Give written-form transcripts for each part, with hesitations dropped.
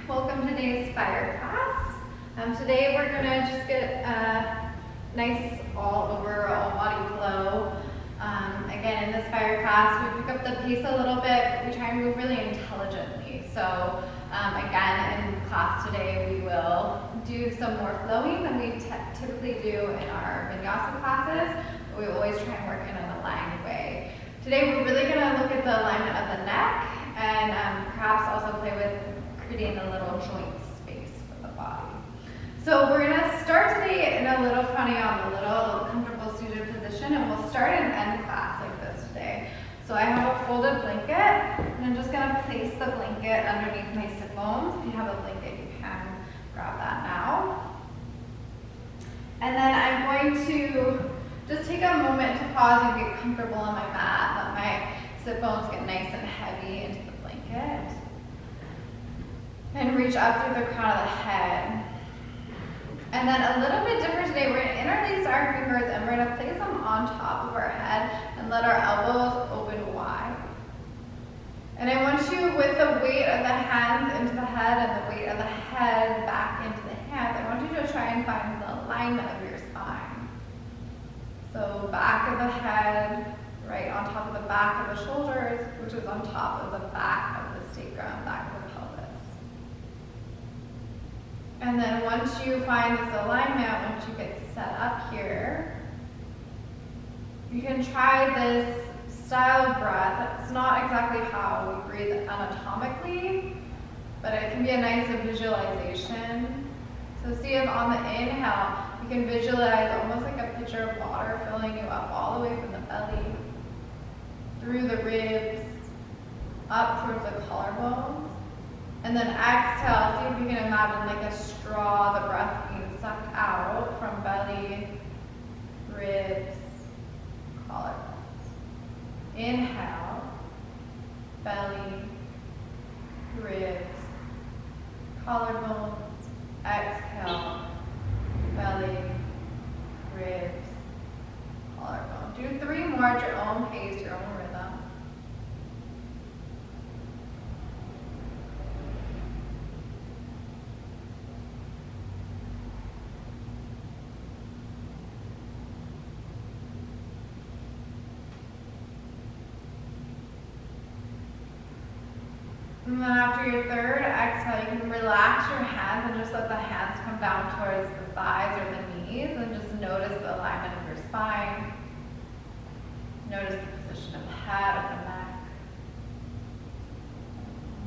Welcome to today's fire class. Today we're going to just get a nice all body flow. Again, in this fire class, we pick up the pace a little bit, but we try and move really intelligently. So again, in class today, we will do some more flowing than we typically do in our vinyasa classes. But we always try and work in an aligned way. Today, we're really going to look at the alignment of the neck and perhaps also play with creating a little joint space for the body. So we're going to start today in a little pranayama, a little comfortable seated position, and we'll start and end class like this today. So I have a folded blanket, and I'm just going to place the blanket underneath my sit bones. If you have a blanket, you can grab that now. And then I'm going to just take a moment to pause and get comfortable on my mat. Let my sit bones get nice and heavy into the blanket. And reach up through the crown of the head. And then a little bit different today, we're going to interlace our fingers and we're going to place them on top of our head and let our elbows open wide. And I want you, with the weight of the hands into the head and the weight of the head back into the hands, I want you to try and find the alignment of your spine. So back of the head, right on top of the back of the shoulders, which is on top of the back of the sacrum, back of the pelvis. And then once you find this alignment, once you get set up here, you can try this style of breath. It's not exactly how we breathe anatomically, but it can be a nice visualization. So see if on the inhale, you can visualize almost like a pitcher of water filling you up all the way from the belly, through the ribs, up towards the collarbones. And then exhale, see if you can imagine like a straw, the breath being sucked out from belly, ribs, collarbones. Inhale, belly, ribs, collarbones. Exhale, belly, ribs, collarbone. Do 3 more at your own pace, your own rhythm. And then after your third exhale, you can relax your hands and just let the hands come down towards the thighs or the knees and just notice the alignment of your spine. Notice the position of the head, of the neck.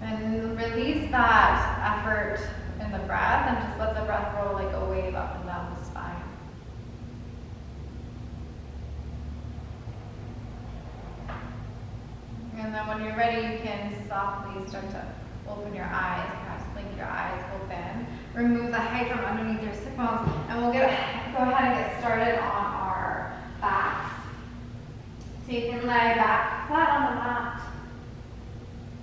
And release that effort in the breath and just let the breath roll like a wave up and down the spine. And then when you're ready, you can softly start to open your eyes, perhaps blink your eyes open. Remove the height from underneath your sit bones, and we'll go ahead and get started on our backs. So you can lie back flat on the mat.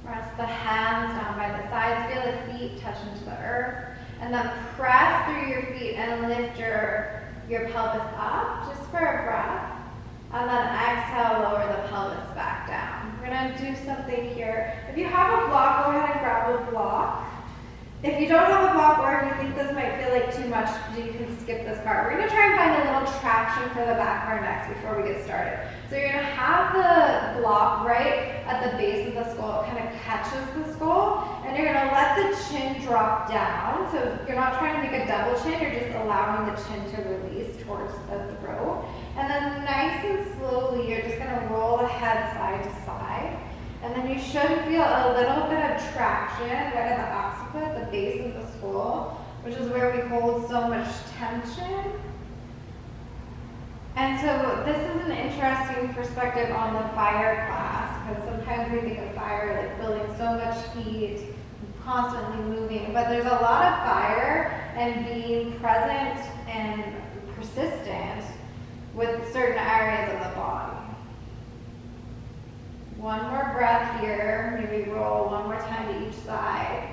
Rest the hands down by the sides. Feel the feet touch into the earth. And then press through your feet and lift your pelvis up, just for a breath. And then exhale, lower the pelvis back down. We're going to do something here. If you have a block, go ahead and grab a block. If you don't have a block, or if you think this might feel like too much, you can skip this part. We're going to try and find a little traction for the back of our necks before we get started. So you're going to have the block right at the base of the skull. It kind of catches the skull. And you're going to let the chin drop down. So you're not trying to make a double chin. You're just allowing the chin to release towards the throat. And then nice and slowly, you're just going to roll the head side to side. And then you should feel a little bit of traction right at the occiput, the base of the skull, which is where we hold so much tension. And so this is an interesting perspective on the fire class, because sometimes we think of fire like building so much heat, constantly moving, but there's a lot of fire and being present and persistent with certain areas of the body. One more breath here, maybe roll one more time to each side.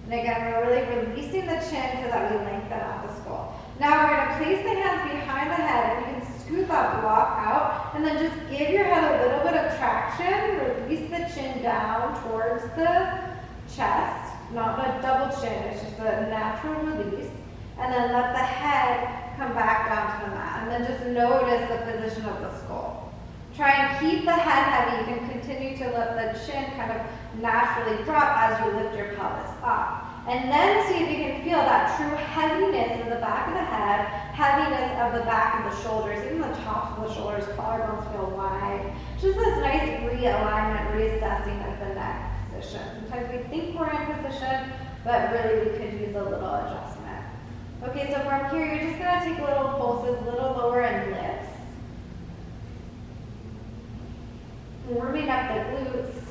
And again, we're really releasing the chin so that we lengthen out the skull. Now we're going to place the hands behind the head, and you can scoot that block out, and then just give your head a little bit of traction. Release the chin down towards the chest. not a double chin, it's just a natural release. And then let the head come back down to the mat. And then just notice the position of the skull. Try and keep the head heavy. You can continue to let the chin kind of naturally drop as you lift your pelvis up. And then see if you can feel that true heaviness in the back of the head, heaviness of the back of the shoulders, even the tops of the shoulders, collarbones feel wide. Just this nice realignment, reassessing of the neck position. Sometimes we think we're in position, but really we could use a little adjustment. Okay, so from here, you're just gonna take little pulses, a little lower and lifts. Warming up the glutes.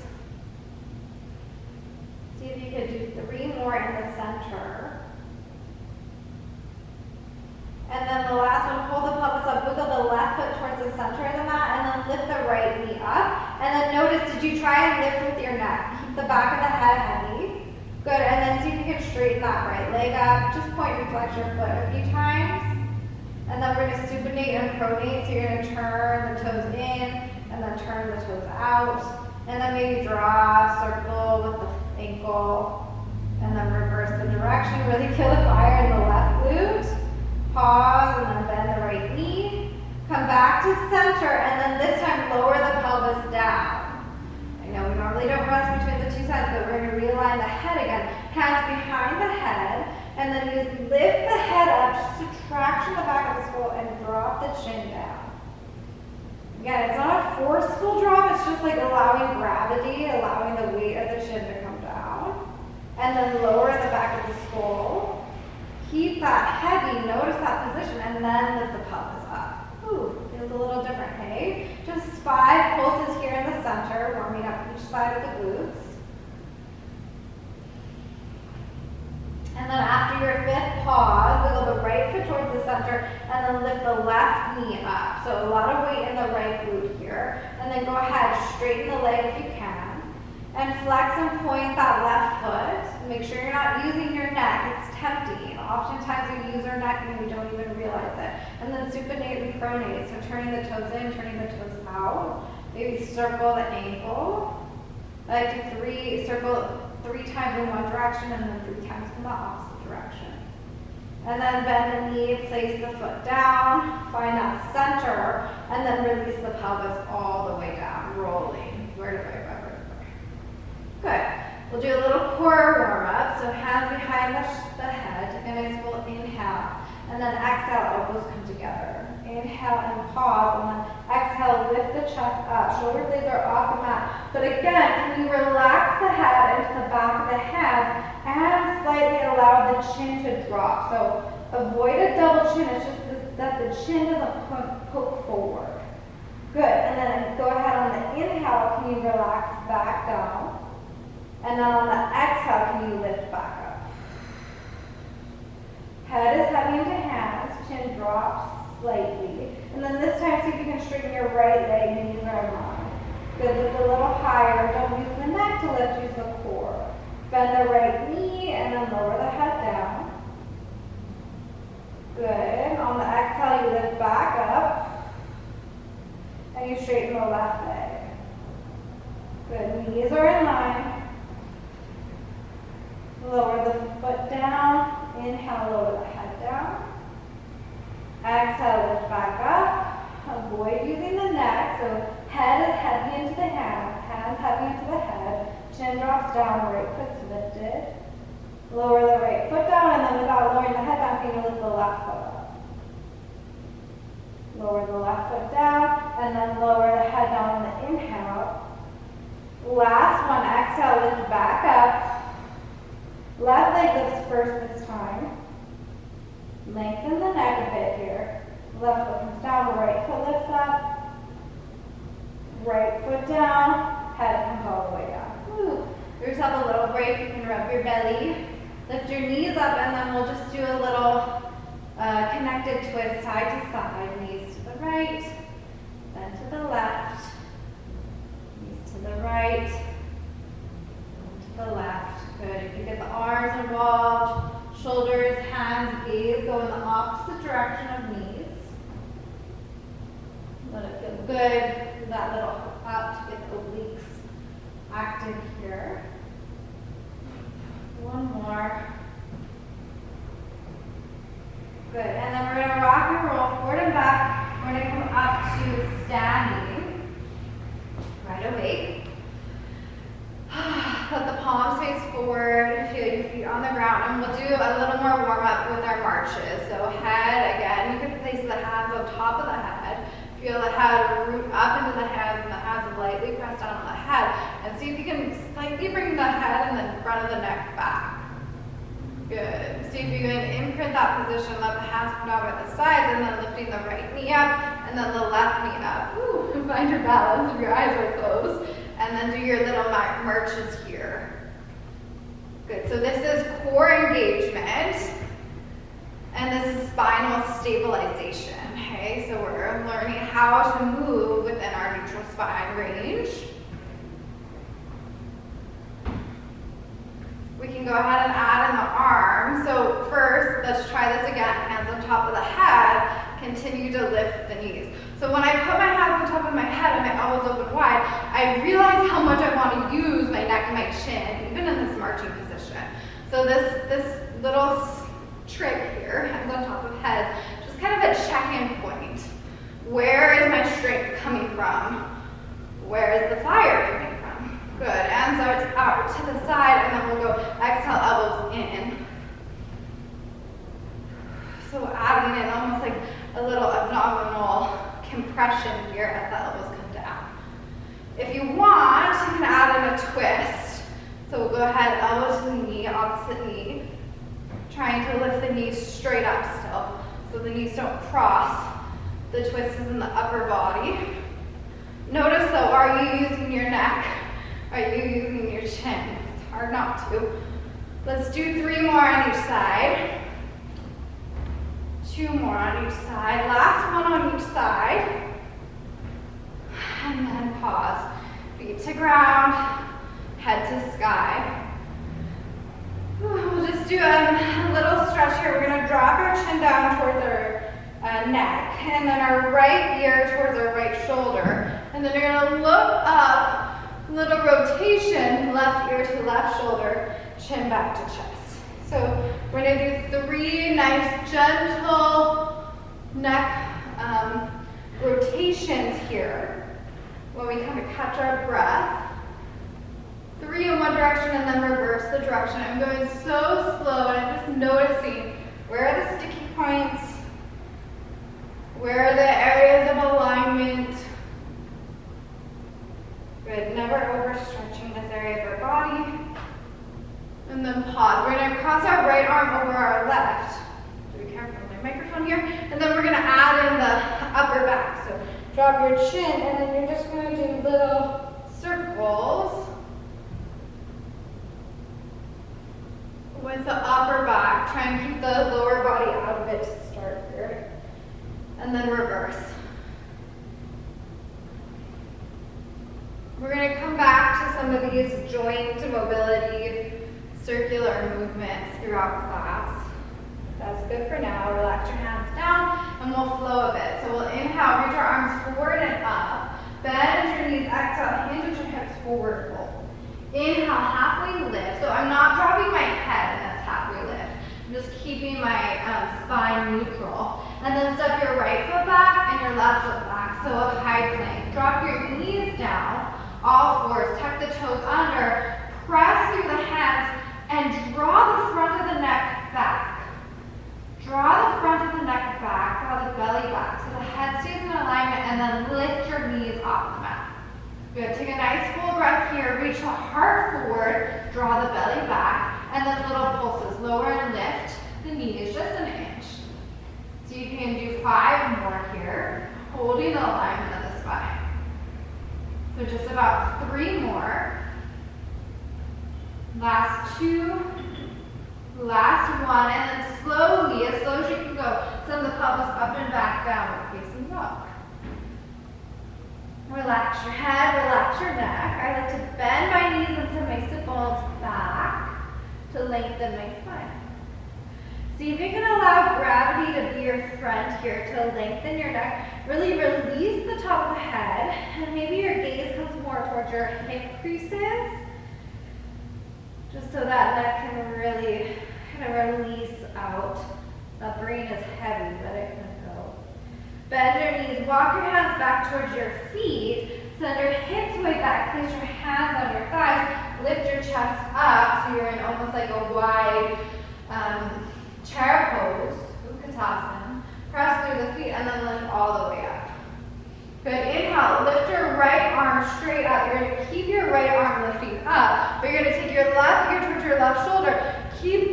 See if you could do 3 more in the center. And then the last one, hold the pelvis up, wiggle the left foot towards the center of the mat, and then lift the right knee up. And then notice, did you try and lift with your neck? Keep the back of the head heavy. Good, and then see if you can straighten that right leg up. Just point and flex your foot a few times. And then we're gonna supinate and pronate, so you're gonna turn the toes in, and then turn the toes out. And then maybe draw a circle with the ankle, and then reverse the direction. Really feel the fire in the left glute. Pause, and then bend the right knee. Come back to center, and then this time lower the pelvis down. I know we normally don't rest between the two sides, but we're going to realign the head again. Hands behind the head, and then you lift the head up just to traction the back of the skull and drop the chin down. Again, it's not a forceful drop, it's just like allowing gravity, allowing the weight of the chin to come down. And then lower the back of the skull. Keep that heavy, notice that position, and then lift the pelvis up. Ooh, feels a little different, hey? Just 5 pulses here in the center, warming up each side of the glutes. And then after your 5th pause, wiggle the right foot towards the center, and then lift the left knee up. So a lot of weight in the right glute here. And then go ahead, straighten the leg if you can. And flex and point that left foot. Make sure you're not using your neck, it's tempting. Oftentimes we use our neck and we don't even realize it. And then supinate and pronate, so turning the toes in, turning the toes out. Maybe circle the ankle. I like to circle 3 times in one direction and then 3 times in the opposite direction. And then bend the knee, place the foot down, find that center, and then release the pelvis all the way down, rolling vertebrae by vertebrae. Good. We'll do a little core warm up. So hands behind the head, take a nice full inhale, and then exhale, elbows come together. Inhale and pause, and then exhale, lift the chest up. Shoulder blades are off the mat. But again, can you relax the head into the back of the hands and slightly allow the chin to drop? So avoid a double chin, it's just that the chin doesn't poke forward. Good, and then go ahead on the inhale, can you relax back down? And then on the exhale, can you lift back up? Head is heavy into hands, chin drops slightly. And then this time, see if you can straighten your right leg, knees are in line. Good, lift a little higher. Don't use the neck to lift, use the core. Bend the right knee and then lower the head down. Good. On the exhale, you lift back up. And you straighten the left leg. Good, knees are in line. Lower the foot down. Inhale, lower the head down. Exhale, lift back up. Avoid using the neck. So head is heavy into the hands. Hands heavy into the head. Chin drops down. Right foot's lifted. Lower the right foot down, and then without lowering the head down, can you lift the left foot up? Lower the left foot down, and then lower the head down on the inhale. Last one, exhale, lift back up. Left leg lifts first this time. Lengthen the neck a bit here. Left foot comes down, right foot lifts up. Right foot down, head comes all the way down. Woo. Give yourself a little break. You can rub your belly. Lift your knees up, and then we'll just do a little connected twist side to side. Knees to the right, then to the left. Knees to the right, and to the left. Good. If you get the arms involved, shoulders, hands, gaze go in the opposite direction of knees. Let it feel good. Do that little up to get the obliques active here. 1 Good, and then we're gonna rock and roll forward and back. We're gonna come up to standing, right awake. Let the palms face forward, feel your feet on the ground, and we'll do a little more warm up with our marches. So head, again, you can place the hands on top of the head. Feel the head root up into the hands, and the hands lightly press down on the head. And see if you can slightly bring the head and the front of the neck back. Good. See if you can imprint that position, let the hands come down by the sides, and then lifting the right knee up, and then the left knee up. Ooh, find your balance if your eyes are closed. And then do your little marches here. Good, so this is core engagement, and this is spinal stabilization, okay? So we're learning how to move within our neutral spine range. We can go ahead and add in the arms. So first, let's try this again. Hands on top of the head. Continue to lift the knees. So when I put my hands on top of my head and my elbows open wide, I realize how much I want to use my neck and my chin, even in this marching position. So this little trick here, hands on top of head, just kind of a check-in point. Where is my strength coming from? Where is the fire coming from? Good, and so it's out to the side, and then we'll go exhale, elbows in. So adding in almost like a little abdominal compression here as the elbows come down. If you want, you can add in a twist. So we'll go ahead, elbow to the knee, opposite knee. Trying to lift the knees straight up still, so the knees don't cross. The twist is in the upper body. Notice though, are you using your neck? Are you using your chin? It's hard not to. Let's do 3 more on each side. 2 more on each side. Last one on each side. And then pause. Feet to ground, head to sky. We'll just do a little stretch here. We're going to drop our chin down towards our neck, and then our right ear towards our right shoulder. And then you're going to look up, little rotation, left ear to left shoulder, chin back to chest. So we're going to do 3 nice gentle neck rotations here when we kind of catch our breath. 3 in one direction and then reverse the direction. I'm going so slow and I'm just noticing where are the sticky points, where are the areas of alignment. Good, never overstretching this area of our body. And then pause. We're going to cross our right arm over our left. So be careful with my microphone here. And then we're going to add in the upper back. So drop your chin and then you're just going to do little circles with the upper back. Try and keep the lower body out of it to start here. And then reverse. We're going to come back to some of these joint mobility, circular movements throughout class. That's good for now. Relax your hands down and we'll flow a bit. So we'll inhale, reach our arms forward and up. Bend your knees, exhale, hinge your hips forward, fold. Inhale, halfway lift. So I'm not dropping my head in this halfway lift. I'm just keeping my spine neutral. And then step your right foot back and your left foot back. So a high plank. Drop your knees down, all fours, tuck the toes under, press through the hands, and draw the front of the neck back. Draw the front of the neck back, draw the belly back. So the head stays in alignment, and then lift your knees off the mat. Good, take a nice full breath here, reach the heart forward, draw the belly back, and then little pulses, lower and lift the knees just an inch. So you can do 5 more here, holding the alignment of the spine. So just about 3 more. Last 2, last 1, and then slowly, as slow as you can go, send the pelvis up and back down, facing dog. Relax your head, relax your neck. I like to bend my knees and send my sit bones back to lengthen my spine. See if you can allow gravity to be your friend here to lengthen your neck. Really release the top of the head, and maybe your gaze comes more towards your hip creases. Just so that neck can really kind of release out That brain is heavy, let it go. Bend your knees, walk your hands back towards your feet. Send your hips way back, place your hands on your thighs, lift your chest up so you're in almost like a wide chair pose, Utkatasana. Press through the feet and then lift all the way up. Good, inhale, lift your right arm straight up. You're gonna keep your right arm lifting up, but you're gonna take your left ear towards your left shoulder.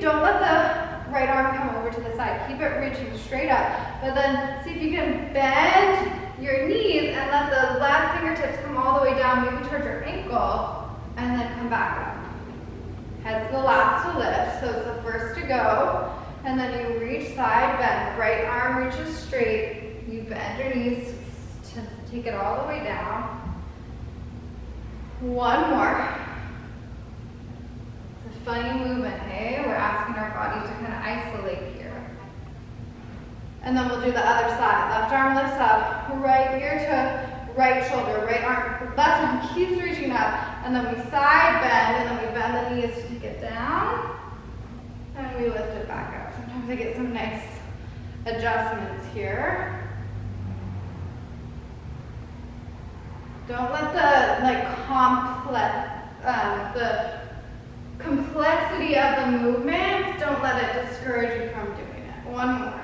Don't let the right arm come over to the side. Keep it reaching straight up, but then see if you can bend your knees and let the left fingertips come all the way down, maybe towards your ankle, and then come back up. Head's the last to lift, so it's the first to go. And then you reach side bend. Right arm reaches straight. You bend your knees to take it all the way down. One more. It's a funny movement, hey? We're asking our body to kind of isolate here. And then we'll do the other side. Left arm lifts up, right ear to right shoulder, right arm, left arm keeps reaching up, and then we side bend, and then we bend the knees to take it down, and we lift it back up. Sometimes I get some nice adjustments here. Don't let the complexity of the movement, don't let it discourage you from doing it. One more.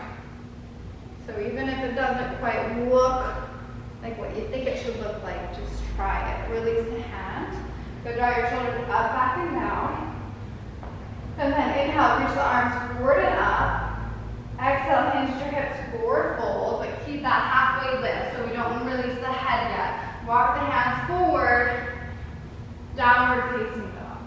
So even if it doesn't quite look like what you think it should look like, just try it. Release the hand. Go draw your shoulders up, back, and down. And then inhale, reach the arms forward and up. Exhale, hinge your hips forward, fold, but keep that halfway lift so we don't release the head yet. Walk the hands forward, downward facing dog.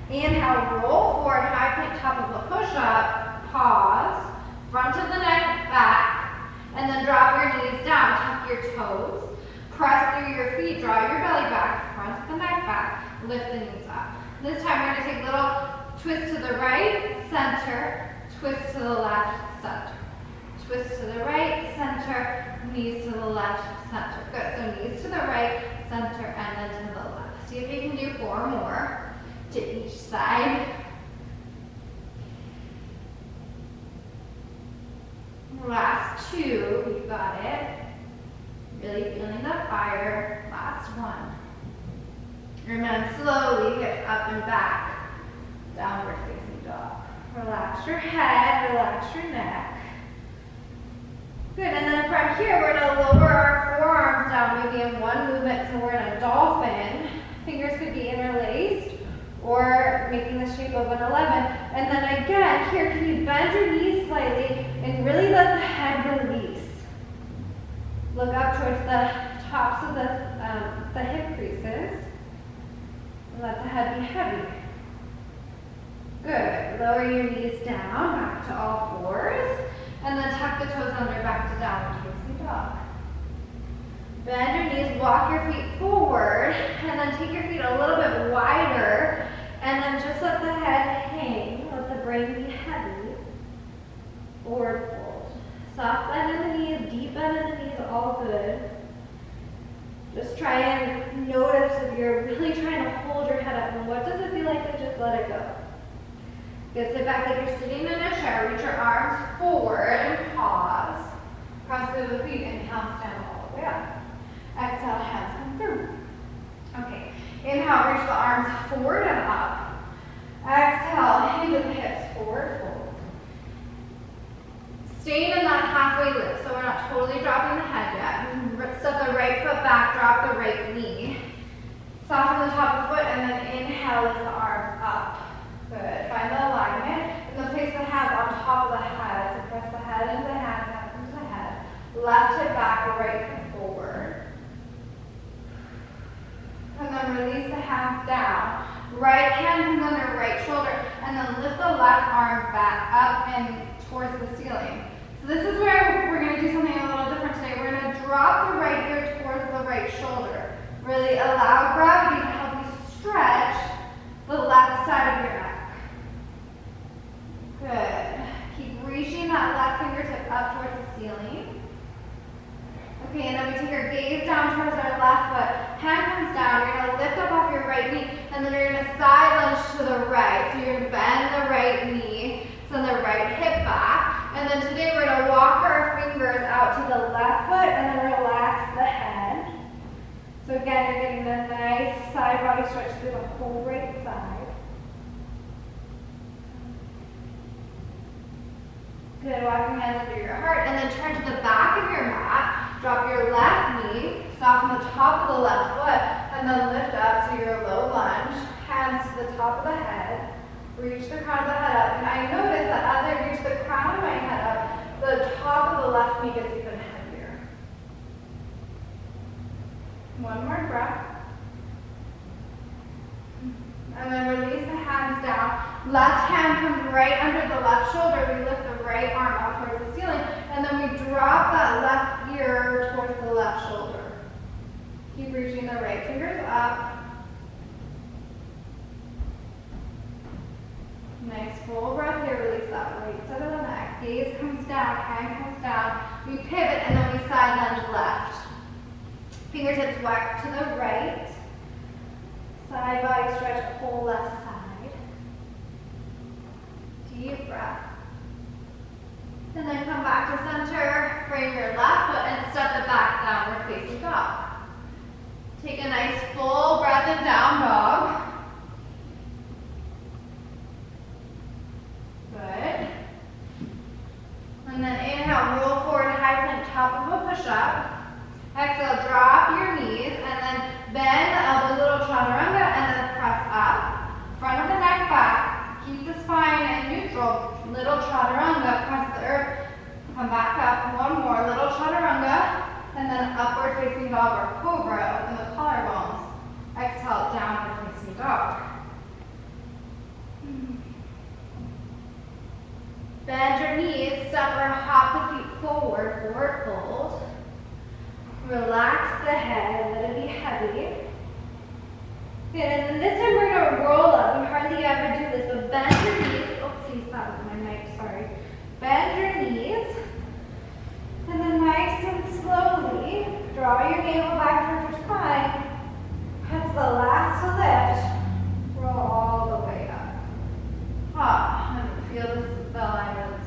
Inhale, roll forward, high plank, top of a push-up, pause. Front of the neck back, and then drop your knees down, tuck your toes, press through your feet, draw your belly back, front of the neck back, lift the knees up. This time we're going to take a little twist to the right, center, twist to the left, center. Twist to the right, center, knees to the left, center. Good, so knees to the right, center, and then to the left. See if you can do 4 more to each side. Last 2, you got it. Really feeling the fire. Last 1. And then slowly hip up and back. Downward facing dog. Relax your head, relax your neck. Good, and then from here, we're gonna lower our forearms down maybe in one movement, so we're in a dolphin. Fingers could be interlaced or making the shape of an 11. And then again, here, can you bend your knees slightly and really let the head release. Look up towards the tops of the hip creases. And let the head be heavy. Good. Lower your knees down, back to all fours. And then tuck the toes under, back to downward facing dog. Bend your knees, walk your feet forward, and then take your feet a little bit wider, and then just let the head hang, let the brain be heavy. Forward fold. Soft bend in the knees, deep bend in the knees, all good. Just try and notice if you're really trying to hold your head up, and what does it feel like to just let it go. Good, sit back like you're sitting in a chair, reach your arms forward and pause. Cross through the feet, inhale, stand all the way up. Exhale, hands come through. Okay, inhale, reach the arms forward and up. Exhale, hinge the hips, forward fold. Staying in that halfway lift, so we're not totally dropping the head yet. Step the right foot back, drop the right knee. Soften the top of the foot, and then inhale, lift the arms up. Good, find the alignment, and then place the hands on top of the head. So press the head into the hands into the head. Left hip back, right hip forward. And then release the hands down. Right hand comes under right shoulder, and then lift the left arm back up and towards the ceiling. So this is where we're going to do something a little different today. We're going to drop the right ear towards the right shoulder. Really allow gravity to help you stretch the left side of your neck. Good. Keep reaching that left fingertip up towards the ceiling. Okay, and then we take our gaze down towards our left foot. Hand comes down. You're going to lift up off your right knee, and then you're going to side lunge to the right. So you're going to bend the right knee. Send the right hip back. And then today we're gonna walk our fingers out to the left foot and then relax the head. So again, you're getting a nice side body stretch through the whole right side. Good, walk your hands under your heart and then turn to the back of your mat. Drop your left knee, soften the top of the left foot, and then lift up to your low lunge. Hands to the top of the head. Reach the crown of the head up. And I notice that as I reach the crown of my head up, the top of the left knee gets even heavier. One more breath. And then release the hands down. Left hand comes right under the left shoulder. We lift the right arm up towards the ceiling. And then we drop that left ear towards the left shoulder. Keep reaching the right fingers up. Nice full breath here. Release that right side of the neck. Gaze comes down, hand comes down. We pivot and then we side lunge left. Fingertips whack to the right. Side body stretch, whole left side. Deep breath. And then come back to center. Frame your left foot and step it back, downward facing dog. Take a nice full breath in down dog. Good. And then inhale, roll forward, high plank, top of a push-up. Exhale, drop your knees, and then bend the elbows, little chaturanga, and then press up. Front of the neck back. Keep the spine in neutral. Little chaturanga, press the earth. Come back up. One more, little chaturanga, and then upward facing dog or cobra. Open the collarbones. Exhale, downward facing dog. Bend your knees, step or hop the feet forward, forward fold. Relax the head, let it be heavy. Good, and then this time we're gonna roll up. We hardly ever do this, but bend your knees. Oopsies, that was my mic, sorry. Bend your knees. And then nice and slowly, draw your navel back towards your spine. That's the last to lift. Roll all the way up. And feel the alignment.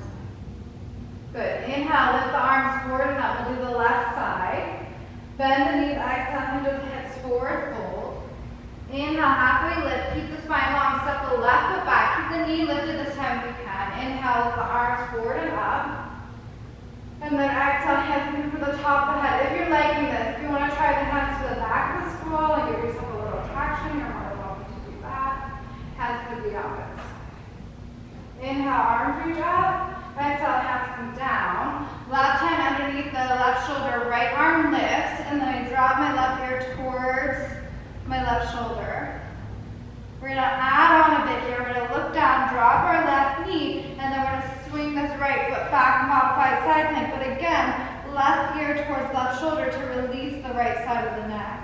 Good. Inhale, lift the arms forward and up. We'll do the left side. Bend the knees, exhale, hinge the hips forward, fold. Inhale, halfway lift. Keep the spine long. Step the left foot back. Keep the knee lifted this time if you can. Inhale, lift the arms forward and up. And then exhale, hands for the top of the head. If you're liking this, if you want to try the hands to the back of the skull and give yourself a little traction, you're more than welcome to do that. Hands to the opposite. Inhale, arms reach up. Exhale, hands come down. Left hand underneath the left shoulder, right arm lifts, and then I drop my left ear towards my left shoulder. We're gonna add on a bit here. We're gonna look down, drop our left knee, and then we're gonna swing this right foot back, modified side plank. But again, left ear towards left shoulder to release the right side of the neck.